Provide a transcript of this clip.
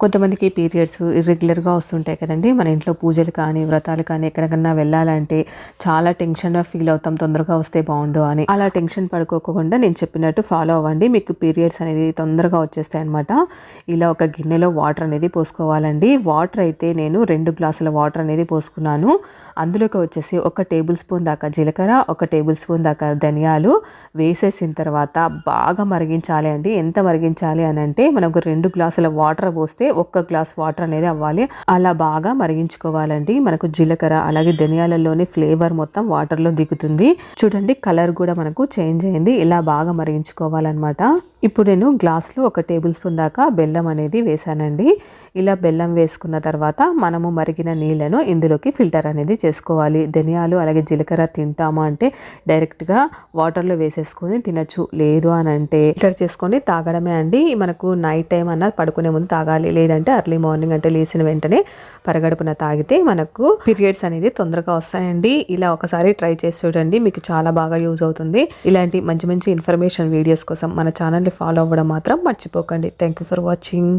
కొంతమందికి పీరియడ్స్ ఇర్రెగ్యులర్గా వస్తుంటాయి కదండి. మన ఇంట్లో పూజలు కానీ వ్రతాలు కానీ ఎక్కడికన్నా వెళ్ళాలంటే చాలా టెన్షన్గా ఫీల్ అవుతాం, తొందరగా వస్తే బాగుండు అని. అలా టెన్షన్ పడుకోకుండా నేను చెప్పినట్టు ఫాలో అవ్వండి, మీకు పీరియడ్స్ అనేది తొందరగా వచ్చేస్తాయి అనమాట. ఇలా ఒక గిన్నెలో వాటర్ అనేది పోసుకోవాలండి. వాటర్ అయితే నేను 2 గ్లాసుల వాటర్ అనేది పోసుకున్నాను. అందులోకి వచ్చేసి 1 టేబుల్ స్పూన్ దాకా జీలకర్ర, 1 టేబుల్ స్పూన్ దాకా ధనియాలు వేసేసిన తర్వాత బాగా మరిగించాలి అండి. ఎంత మరిగించాలి అని అంటే మనకు 2 గ్లాసుల వాటర్ పోస్తే 1 గ్లాస్ వాటర్ అనేది అవ్వాలి. అలా బాగా మరిగించుకోవాలండి. మనకు జీలకర్ర అలాగే ధనియాలలోని ఫ్లేవర్ మొత్తం వాటర్లో దిగుతుంది. చూడండి కలర్ కూడా మనకు చేంజ్ అయింది. ఇలా బాగా మరిగించుకోవాలన్నమాట. ఇప్పుడు నేను గ్లాస్లో 1 టేబుల్ స్పూన్ దాకా బెల్లం అనేది వేసానండి. ఇలా బెల్లం వేసుకున్న తర్వాత మనము మరిగిన నీళ్ళను ఇందులోకి ఫిల్టర్ అనేది చేసుకోవాలి. ధనియాలు అలాగే జీలకర్ర తింటాము అంటే డైరెక్ట్గా వాటర్లో వేసేసుకొని తినచ్చు, లేదు అని అంటే ఫిల్టర్ చేసుకొని తాగడమే అండి. మనకు నైట్ టైం అన్న పడుకునే ముందు తాగాలి, లేదంటే ఎర్లీ మార్నింగ్ అంటే లేచిన వెంటనే పరగడుపున తాగితే మనకు పీరియడ్స్ అనేది తొందరగా వస్తాయండి. ఇలా ఒకసారి ట్రై చేసి చూడండి, మీకు చాలా బాగా యూజ్ అవుతుంది. ఇలాంటి మంచి మంచి ఇన్ఫర్మేషన్ వీడియోస్ కోసం మన ఛానల్ని ఫాలో అవ్వడం మాత్రం మర్చిపోకండి. Thank you for watching.